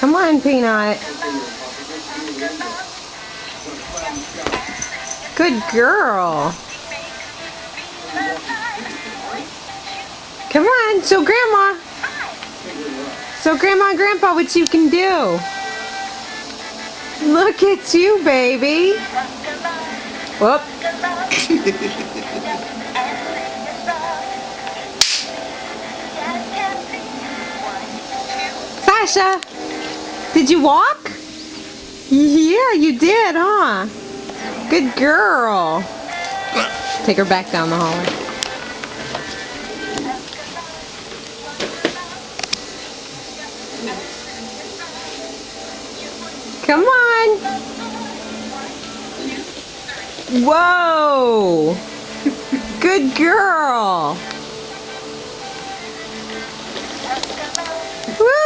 Come on, Peanut. Good girl. Come on, show Grandma. Show Grandma and Grandpa what you can do. Look at you, baby. Whoop. Sasha, did you walk? Yeah, you did, huh? Good girl. Take her back down the hallway. Come on. Whoa. Good girl. Woo.